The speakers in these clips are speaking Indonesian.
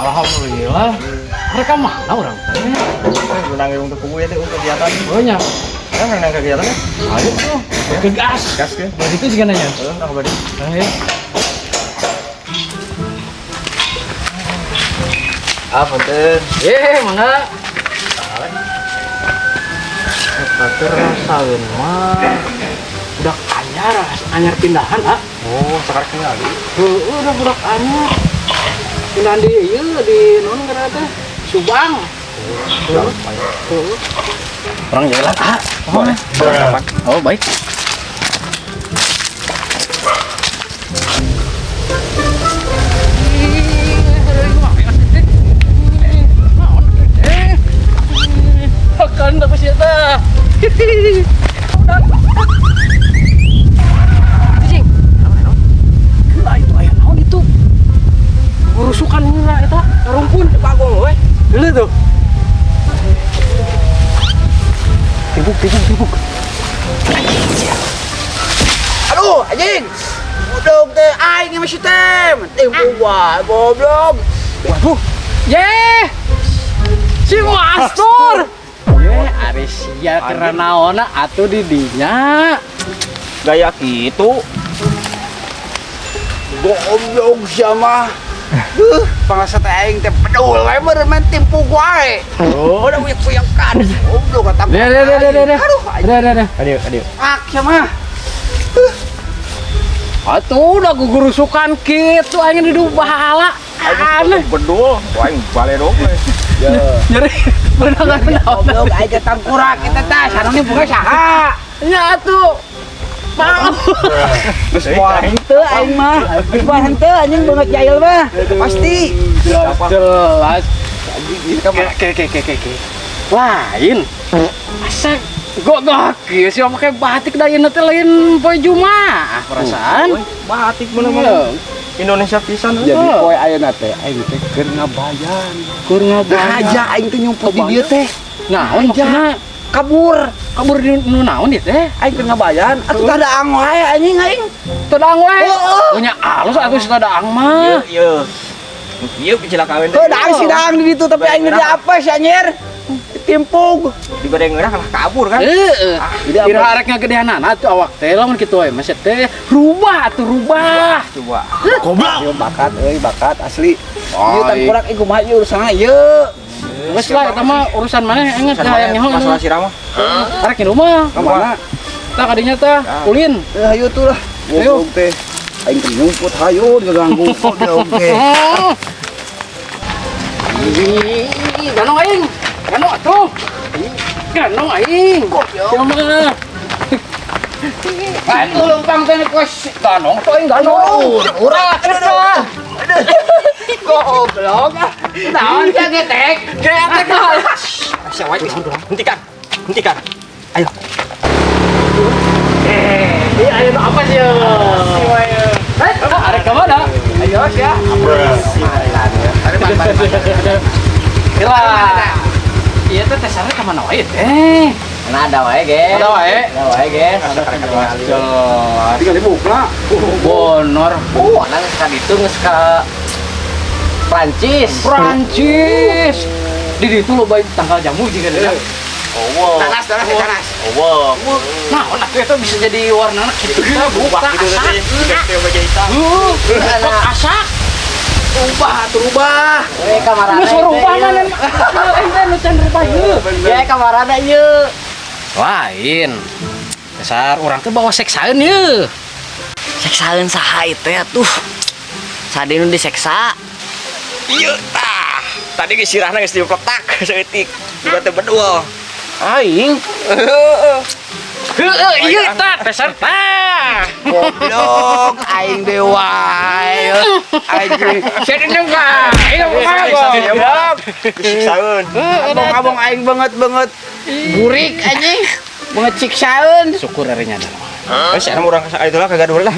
Alhamdulillah. Mereka mana orang? Menang untuk kubu ya untuk kegiatan. Oh nya. Ya menang kegiatan ya. Ayo tuh. Ke gas. Gas ke. Dari itu juga nanya. Nak bari. Ayo. Apa tuh? Mangga. Eta terasakeun mah. Budak anyar pindahan ah. Oh, sekarang kali. Heueuh udah budak anyar. Pindahan di ieu di naon kana teh? Subang. Orang jalan. Boleh. Oh, baik. Akan dapat siapa? Udah. Cing. Lah itu aya naon itu? Urusukan heula eta, rumpun bagong we. Heula tuh. Tibuk. Aduh, anjing. Udang teh aing masih tem. Timbuk wae goblok. Waduh. Ye. Si Mastur. Ye, ari sia keur naonna atuh di dinya. Gaya gitu. Goblok sama. Pangasa teh aing teh pedul we meureun main timpuk wae. Oh, udah uyak-uyakan. Goblok kata. Deh. Aduh, Deh. Adio. ak sama. Atuh udah gugurusukan kitu aing di bahala. Aneh. Bedul. Wah, bale dong. Nyeri beunangan naon. Goblok aing teh tangkurak kita teh sareng buka saha. Nya atuh. Maaf. Terus wah, Henteu aing mah. Wah henteu anjing banget jahil mah. Pasti. Jelas. Ke. Lain. Asek gogok kieu sih make batik da ieu teh lain poe Jumaah perasaan. batik bener-bener. Indonesia pisan. Jadi poe ayeuna teh aing teh keur ngabayan. Keur ngabayan. Aja aing teh nyumput di dieu teh. Naon maksudna? Kabur Kabur di nu naon ieu teh? aing keur ngabayan atuh tah daang wae anjing aing Todang we. Heeh. Punya alus atuh si todang mah. Iya kecelakaan. heuh daang si daang di ditu tapi aing di apa si anjir timpug Di badai ngerah lah kabur kan. Heeh. jadi Kira apa? arek ngagedeanana atuh awak teh lamun kitu we mah teh rubah atuh rubah. Coba. Goblok. ieu bakat euy bakat asli Oh, ieu tan kurak ieu kumaha ieu urusanna ieu Geus lah eta mah urusan maneh inget hayang nyaho. Masalah sirama. Arek di rumah. ka mana Tah kadinya tah ulin. hayu tuh lah Ayo. goblok teh aing teh nyumput hayu diganggu goblok teh Ganong aing. Ganong atuh. Ganong aing. Siapa? Itu lempang teh kos ganong tuh aing ganong. Urang atuh. Goblok. Naon teh getek? Getek. Siapa itu? Hentikan. Ayo. Ayo apa sih? Arek ka mana? Ayo sia. Kira. Iya teh tesarnya ka mana wae teh? ada wae ge Ada wae. jelas tinggal dibuka Bonor. nang ka ditu geus ka Prancis. Di ditu loba tanggal jamu juga deh. tanas Wow. Nah, atuh eta bisa jadi warna kitu kita buka asak. Asak. rubah Geus rubah mana? Ente nu can rubah ieu. ya kamarana ieu Lain. Dasar urang teh bawa seksaeun ieu. seksaeun saha teh atuh sade nu diseksa Iya. Tadi ge sirahna geus dipletak saeutik. Juga teh bedul. Aing. Heueuh, ieu tah peserta. goblok aing dewa anjing Sedeng ka. Ieu Goblok. Siksaeun. abang aing banget burik anjing banget siksaeun syukur ari nya. Sekarang orang itu lah kagak dulu lah.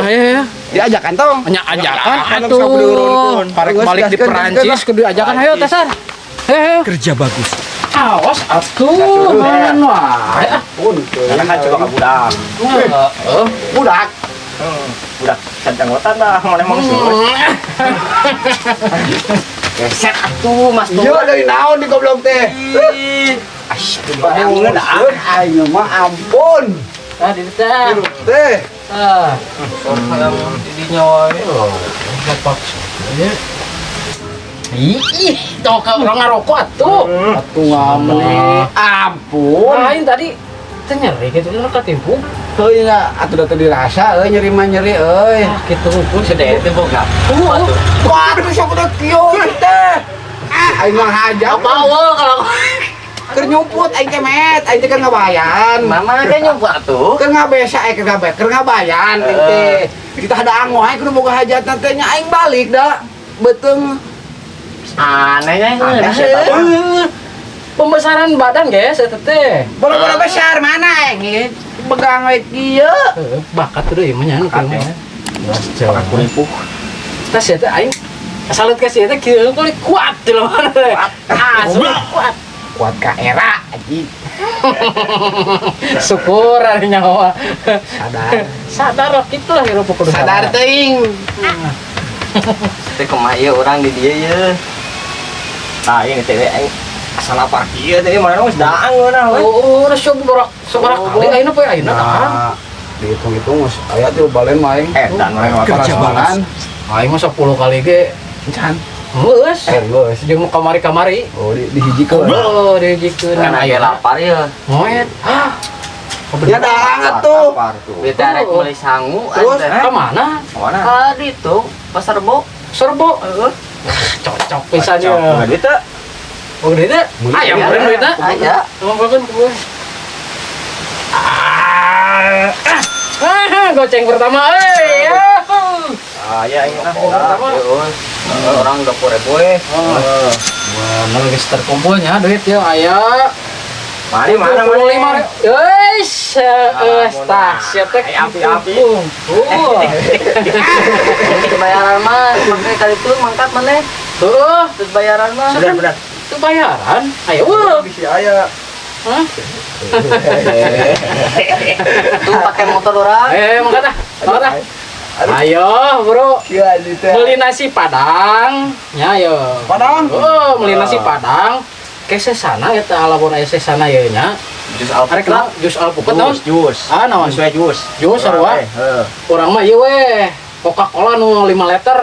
Ya. diajakan tong Hanya ajakan Kan atuh. urun-urun. Parek balik di Perancis kudu ajakan hayo Tasar. Heh. Kerja bagus. Awas atuh. Mangan wae. Karena kan coba ke budak. budak Budak cantang wetan lah, mana emang sih. Keset atuh Mas Tur. Iya dari naon di goblok teh. Asyik Bangun aing mah ampun. Ah, di teh. Hirup teh. Ah. Orang didinya wae. Bapak. Ih, toh ke orang ngarokok atuh. Atuh ngameli. Ampun. Lain tadi teh nyeri gitu kan katimpuk. Heuh nya atuh da teu dirasa nyeri mah nyeri euy. Ah, kitu hungkul sedeh teh boga. Waduh sok udah kieu teh. Aing mah haja. Apa awal kalau Keur nyumput aing teh met, aing teh kan ngabayan. Mana kan nyoba atuh. Keur ngabesa keur ngabek, keur ngabayan aing teh. Kita ada anggo aing kudu boga hajat teh nya aing balik da. Beteung. Anehnya Aneh, pembesaran badan guys eta teh. Bola-bola besar mana aing? Pegang we kieu. Bakat tuh ieu mah nya Bakat, ya. Bakat kulipuh. Tas eta aing salut ka si eta kieu kulit kuat teh mana teh. Kuat. Kuat ka era anjing. Syukur ari nyawa. Sadar. Sadar kitu lah hirup kudu Sadar teuing. Teh kumaha ieu urang di dieu ye. Tah ini teh aing asal lapar kieu teh mana geus daang geunah we. Oh, udah seberapa kali ayeuna poe ayeuna tah. Dihitung-hitung geus aya teh balen mah aing. Dan orang Kerja banget. Aing mah 10 kali ge Can. geus. Geus. Jeung kamari-kamari. Oh dihijikeun. Oh, dihijikeun kan aya lapar ya. Moet. Hah. Ya daang atuh. Lapar tuh. Beta rek meuli sangu Terus? Ka mana? Mana? Ah, Ka ditu Pasar Rebo. Serbo. Cocok pisan ya. Enggak duit teh. Oh, duit teh? Aya meureun duit teh? Aya. Ngomongkeun ku gue. Goceng pertama, Aya ini lah. Pertama. Orang 20.000 we. Wah, mana geus terkumpulnya duit ya, aya. Mari mana mana. Guys, tah siap teh Api-api. Ini Bayaran mah pakai kali itu mangkat mana? Tuh, Terus bayaran mah. Benar. itu bayaran. Ayo, wah. Bisa aya. Hah? Tuh pakai motor orang. Mangkat ah. Ayo, bro. Iya di teh. Beli nasi Padang. Ya, ayo. Padang. Oh, beli nasi Padang. Ke sesana eta alapun aya sesana ye nya. Jus Arek kenal jus alpukat naon? Jus. Ah, naon? Jus we jus. Jus sarua. Heeh. Urang mah ieu we. Coca-Cola nu 5 liter.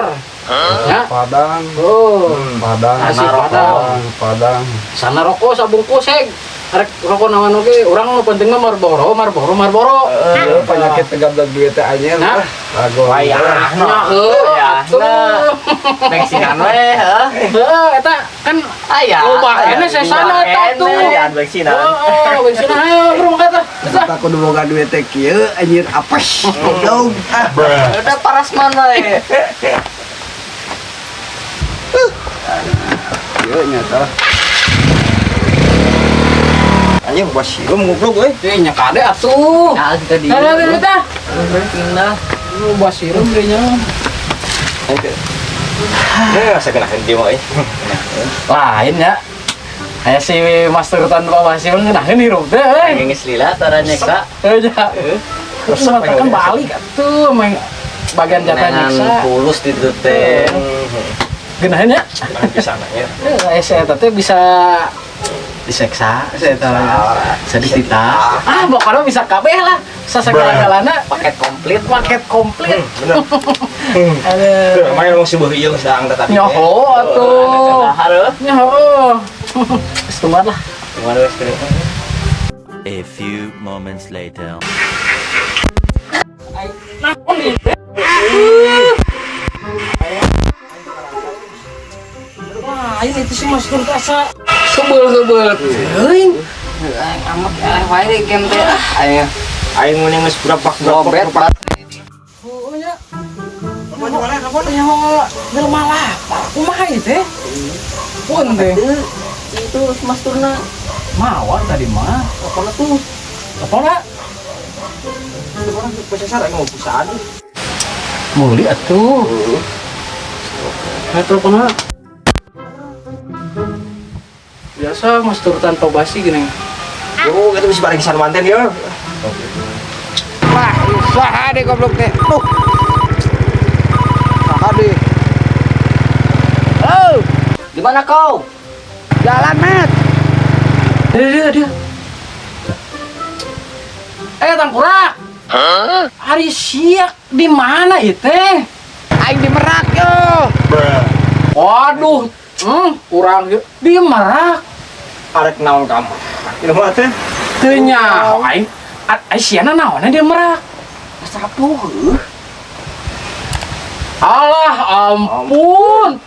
Ya. Padang. Oh. Padang. Nasi Sana Padang. Padang. Sana rokok sabungkus heg. Arek rokok naon oge, urang nu penting mah Marlboro. Iya, penyakit tegap duit teh anjir. Nah. Lagu. Wayah. Nya Ya, tuh. Bensinan we, heeh. Eta kan Aya. loba kene sesana eta tuh. Ya, bensinan. Oh, bensin ayo bro mangkat tah. Kita kudu boga duit teh kieu anjir apes. Goblok. Udah paras mana we? Kieu nyata. Anjing bos sirum goblok we. Teh nya kade atuh. Ya, kita di. Ada tah. Pindah. Lu basirum deui nya. Ya, segenakeun dia mah. Lain ya. Aya si master tanpa basirum ngeunaheun hirup teh. Anjing geus lila tara nyeksa. Ya. Terus kan balik atuh main bagian jatah nyeksa. Pulus di ditu teh. Geunaheun nya. Di sana ya. Saya teh bisa diseksa, saya tahu sedih kita. Pokoknya bisa kabeh lah. Sasegala-galana Paket komplit. Bener. Tuh, main ngomong sebuah ieu geus daang tadi. Nyoho atuh. Hareuh. Nyoho. Geus tumat lah. Gimana wes kene? A few moments later. Wah, ini itu sih Mas Tur asa kebel-kebel. Teuing. Amat wae game teh. Aya. Aing mun geus burapak-burapak. Oh ya. Nyaho dermalah. Kumaha ieu teh? Pun teh. Itu Mas Turna. Mawar tadi mah. Apana tuh? Apana? Orang pesesar aing mau pusaan. Muli atuh. Telepon biasa Mas Tur tanpa basi gini. Yo, kita bisa bareng kisan manten ya. Wah, usaha deh goblok teh. Tuh. Usaha deh. Oh. Di mana kau? Jalan, Met. Dia. Tangkurak. Hari siak di mana itu? Aing di Merak yo. Waduh, kurang di Merak. Arek naon kamu? Ini mah teh. Teu nyaho aing. Siana naonna di Merak? Sapu. Alah ampun.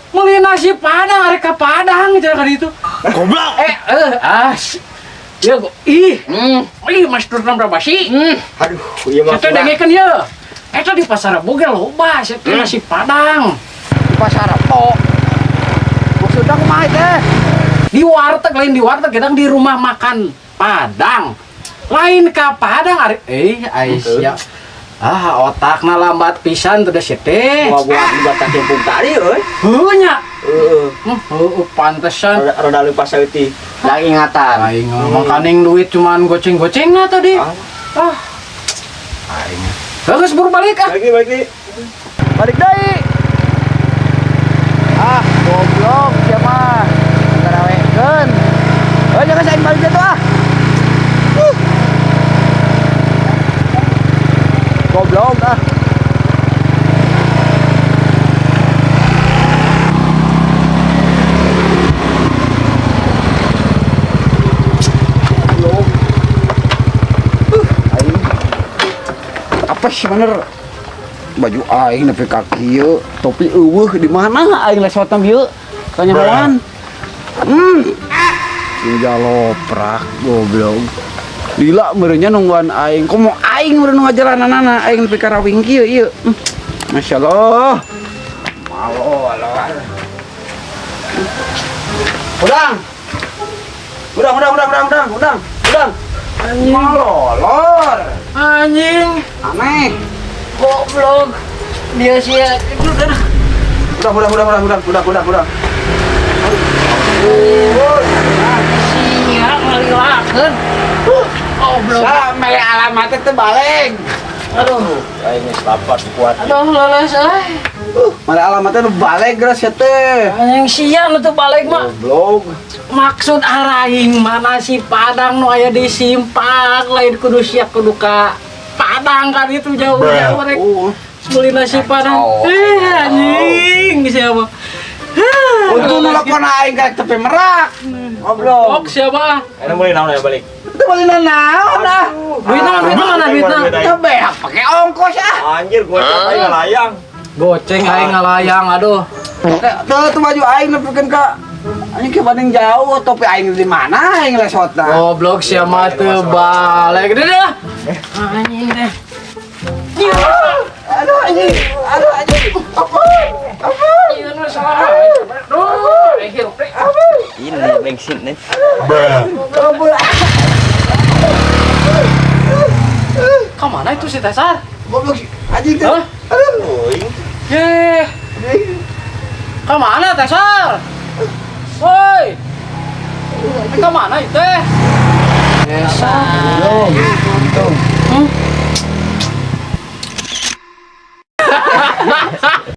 Meuli nasi Padang arek ka Padang cara ka ditu. Goblok. Ya go. Mas Turna berapa sih? Aduh, ieu mah. Eta dengekeun ye. Eta di pasar boga loba teh nasi Padang. Di pasar Rebo. Maksudnya kumaha teh? Di warteg lain di warteg gedang di rumah makan Padang. Lain ka Padang arek Aisyah. Otakna lambat pisan teh teh. Buat batas jempung tadi euy. Heuh nya. Heeh. Pantesan. Roda leupas saeuti. Lagi ingatan. Aing makaning duit cuman goceng-gocengna tadi. Aing. Geus buru balik ah. Balik. Balik deui. Goblok sia mah. Ngarawekeun. Jangan saing balik jatuh ah. Goblok ah. Apa sih bener baju aing nepi kaki ieu topi eueuh di mana aing lesotan ieu kanyahoan jaloprak goblok lila merenya nungguan aing komo aing meureun ngajalananana aing nepi ka rawing kieu ieu masyaallah malo udang Anjing. malolor Anjing. aneh Goblok. Dia sia itu udah. udah Sia ngalilakeun. Goblok. mele alamatnya teh balik Aduh. Aing geus lapat kuat. Aduh leles euy. mele alamatnya nu balik geus ya teh Anjing sia nu teu balik mah. Goblok. Maksud araing mana si Padang nu aya di Simpang lain kudu siap kudu ka Padang kan itu jauh-jauh rek. Beli nasi Padang. Anjing siapa? Untung nelpon aing ka tepi Merak. Goblok. Siapa? Enak mulai naon ya balik. Itu balik naon dah. Duitnya mana duitnya? Coba ya pakai ongkos ya. Anjir, gua capek ngelayang. Goceng aing ngalayang aduh. Tuh baju aing nepikeun ka anjing ke Bandung jauh, topi aing di mana aing lesotna. Goblok siapa teu balik. Deh. Anjing deh. Aduh anjing. Apa? Ieu nu salah. Ini bensin nih. Kemana itu si Tesar? Goblok anjing teh. Hah? Aduh. Yeh. Kemana Tesar? Woi. Kemana itu? Tesar. Untung.